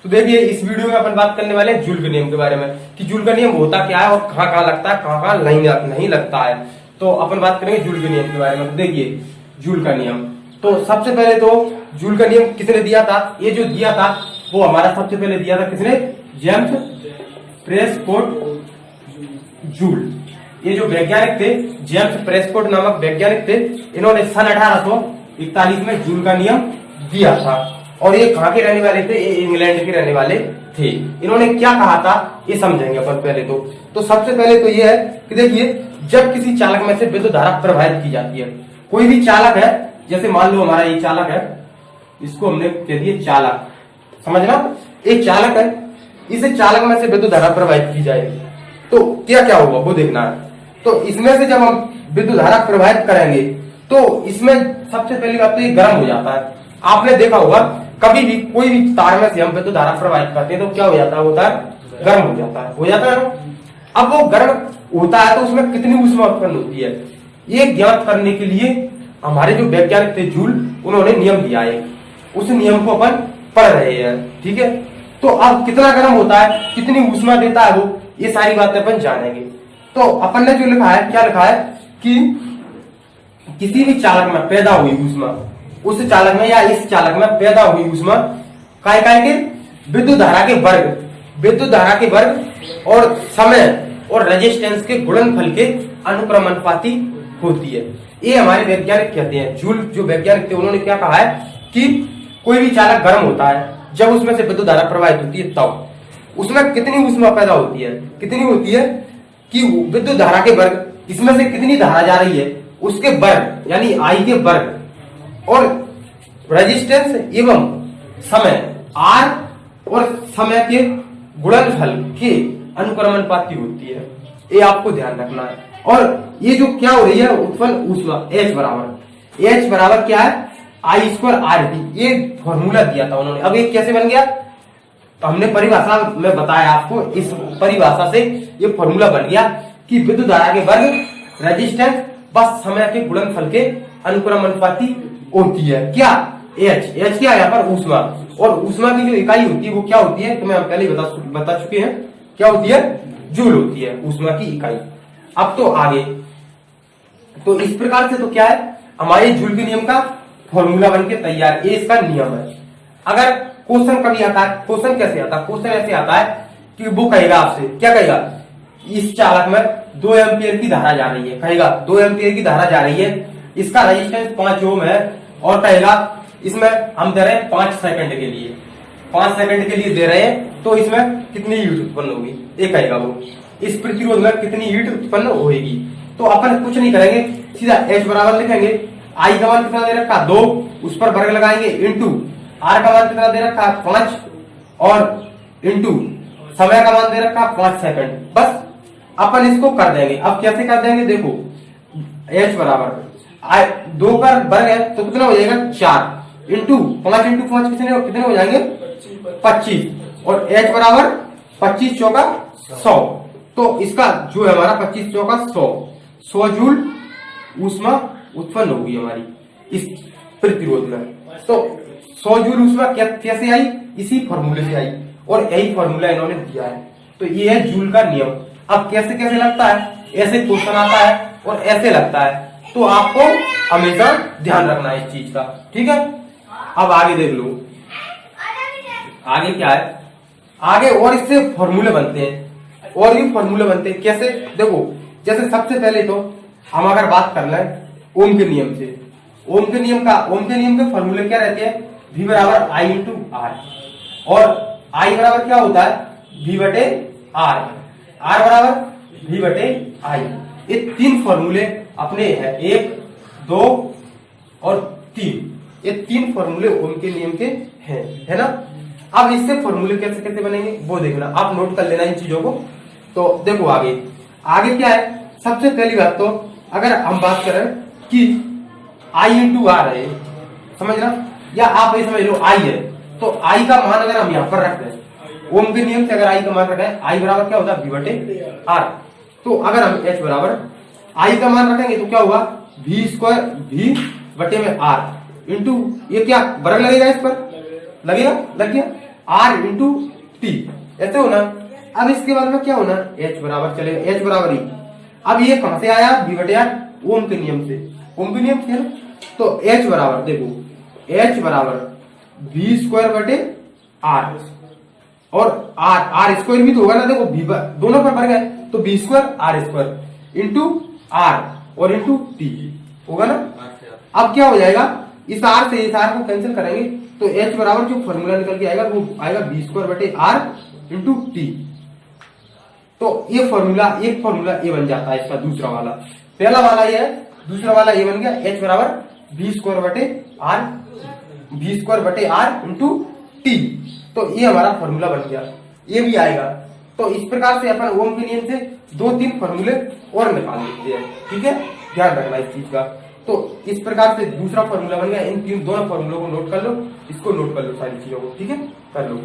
तो देखिए इस वीडियो में अपन बात करने वाले हैं जूल के नियम के बारे में कि जूल का नियम होता क्या है और कहाँ कहाँ लगता है, कहाँ कहाँ नहीं लगता है। तो अपन बात करेंगे जूल के नियम के बारे में। तो देखिए जूल का नियम, तो सबसे पहले तो जूल का नियम किसने दिया था? ये जो दिया था वो हमारा सबसे पहले दिया था किसने? James Prescott joule. ये जो वैज्ञानिक थे जेम्स प्रेस्कॉट नामक वैज्ञानिक थे, इन्होंने सन 1841 में जूल का नियम दिया था। और ये कहाँ के रहने वाले थे? ये इंग्लैंड के रहने वाले थे। इन्होंने क्या कहा था ये समझेंगे अपन पहले तो सबसे पहले तो ये है कि देखिए जब किसी चालक में से विद्युत धारा प्रवाहित की जाती है, कोई भी चालक है, जैसे मान लो हमारा ये चालक है, इसको हमने कह दिया चालक, समझना एक चालक है, इसे चालक में से विद्युत धारा प्रवाहित की जाएगी तो क्या क्या होगा वो देखना है। तो इसमें से जब हम विद्युत धारा प्रवाहित करेंगे तो इसमें सबसे पहली बात तो ये गर्म हो जाता है। आपने देखा होगा कभी भी कोई भी तार में से हम विद्युत धारा प्रवाहित करते हैं तो क्या हो जाता है? वो तार गर्म हो जाता है ना। अब वो गर्म होता है तो उसमें कितनी ऊष्मा उत्पन्न होती है ये ज्ञात करने के लिए हमारे जो वैज्ञानिक थे जूल, उन्होंने नियम दिया है। उस नियम को अपन पढ़ रहे हैं, ठीक है। तो अब कितना गर्म होता है, कितनी ऊष्मा देता है वो, ये सारी बातें अपन जानेंगे। तो अपन ने जो लिखा है, क्या लिखा है कि किसी भी चालक में पैदा हुई ऊष्मा, उस चालक में या इस चालक में पैदा हुई ऊष्मा काय के विद्युत धारा के वर्ग और समय और रेजिस्टेंस के गुणनफल के अनुक्रमानुपाती होती है। ये हमारे वैज्ञानिक कहते हैं, जूल जो वैज्ञानिक थे उन्होंने क्या कहा है कि कोई भी चालक गर्म होता है जब उसमें से विद्युत धारा प्रवाहित होती है तब उसमें कितनी ऊष्मा पैदा होती है, कितनी होती है कि विद्युत धारा के वर्ग, इसमें से कितनी धारा जा रही है उसके वर्ग यानी आई के वर्ग और रेजिस्टेंस एवं समय आर और समय के गुणनफल के अनुक्रमानुपाती होती है। ये आपको ध्यान रखना है। और ये जो क्या हो रही है उत्पन्न ऊष्मा H बराबर क्या है? I²RT। ये फॉर्मूला दिया था उन्होंने। अब ये कैसे बन गया? तो हमने परिभाषा में बताया आपको, इस परिभाषा से ये फॉर्मूला बन गया कि विद्युत धारा के वर्ग रेजिस्टेंस बस समय के गुणनफल के अनुक्रमानुपाती होती है। क्या? H क्या है यहाँ पर? ऊष्मा। और ऊष्मा की जो इकाई होती है वो क्या होती है? तुम्हें हम पहले ही बता चुके हैं, क्या होती है? जूल होती है ऊष्मा की इकाई। अब तो आगे तो इस प्रकार से तो क्या है हमारे जूल के नियम का फॉर्मूला बनके तैयार, ये इसका नियम है। अगर क्वेश्चन कभी आता है, क्वेश्चन कैसे आता है? क्वेश्चन ऐसे आता है कि वो कहेगा आपसे, क्या कहेगा? इस चालक में 2 एम्पियर की धारा जा रही है, कहेगा 2 एम्पियर की धारा जा रही है, इसका रेजिस्टेंस 5 ओम है और कहेगा इसमें हम दे रहे हैं 5 सेकंड के लिए, 5 सेकंड के लिए दे रहे हैं तो इसमें कितनी हीट उत्पन्न होगी ये कहेगा वो। इस प्रतिरोध में कितनी हीट उत्पन्न होगी। तो अपन कुछ नहीं करेंगे, सीधा H बराबर लिखेंगे, I का मान कितना दे रखा? 2, उस पर वर्ग लगाएंगे इंटू R का मान कितना दे रखा? 5 और इंटू समय का मान दे रखा 5 सेकंड। बस अपन इसको कर देंगे। अब कैसे कर देंगे? देखो H बराबर 2 का वर्ग है तो कितना हो जाएगा? 4 इंटू 5 कितने हो जाएंगे? 25 और H बराबर 25 चौका 100। तो इसका जो है हमारा 25 चौका 100 जूल ऊष्मा उत्पन्न होगी हमारी इस प्रतिरोध में। तो 100 जूल ऊष्मा कैसे आई? इसी फॉर्मूले से आई और यही फॉर्मूला इन्होंने दिया है। तो ये है जूल का नियम। अब कैसे कैसे लगता है? ऐसे क्वेश्चन आता है और ऐसे लगता है, तो आपको हमेशा ध्यान रखना है इस चीज का, ठीक है। अब आगे देख लो, आगे क्या है? आगे और इससे फॉर्मूले बनते हैं, और भी फॉर्मूले बनते हैं। कैसे? देखो जैसे सबसे पहले तो हम अगर बात कर लें ओम के नियम से, ओम के नियम के फॉर्मूले क्या रहते हैं? V बराबर I इंटू R और I बराबर क्या होता है? V बटे R, R बराबर V बटे I। ये 3 फॉर्मूले अपने हैं, 1, 2 और 3। ये 3 फॉर्मूले ओम के नियम के हैं, है ना। अब इससे फॉर्मूले कैसे कैसे बनेंगे वो देखना, आप नोट कर लेना इन चीजों को। तो देखो आगे क्या है? सबसे पहली बात तो अगर हम बात करें कि I इंटू R है, समझना, या आप ये समझ लो I है, तो I का मान अगर हम यहाँ पर रख दें ओम के नियम से, अगर I का मान रखें, I बराबर क्या होता है? V बटे R। तो अगर हम H बराबर I का मान रखेंगे तो क्या होगा? V² V बटे में R इंटू ये क्या वर्ग लगेगा, इस पर लगेगा, लग गया, आर इंटू टी, ऐसे होना। अब इसके बाद में क्या होना, एच बराबर चलेगा, एच बराबर ई। अब ये कहां से आया, बी बटे आर, ओम के नियम से, ओम के नियम से है ना। तो एच बराबर देखो, एच बराबर बी स्क्वायर बटे आर, और आर स्क्वायर भी तो होगा ना, देखो बी दोनों पर बढ़ गए, तो B square R square into R और इंटू टी होगा ना। अब क्या हो जाएगा, इस आर से इस आर को कैंसिल करेंगे, तो एच बराबर जो फॉर्मूला निकल के आएगा वो आएगा बी स्क्वायर बटे आर इंटू टी। तो ये फॉर्मूला, एक फॉर्मूला ये बन जाता है इसका, दूसरा वाला, पहला वाला ये है, दूसरा वाला ये बन गया एच बराबर बी स्क्वायर बटे आर, बी स्क्वायर बटे आर इंटू टी। तो ये हमारा फॉर्मूला बन गया, ये भी आएगा। तो इस प्रकार से अपन ओम के नियम से 2-3 फॉर्मूले और निकाल लेते हैं, ठीक है, ध्यान रखना इस चीज का। तो इस प्रकार से दूसरा फॉर्मूला बन गया, इन दोनों फॉर्मूलों को नोट कर लो, इसको नोट कर लो, सारी चीजों को, ठीक है, कर लो।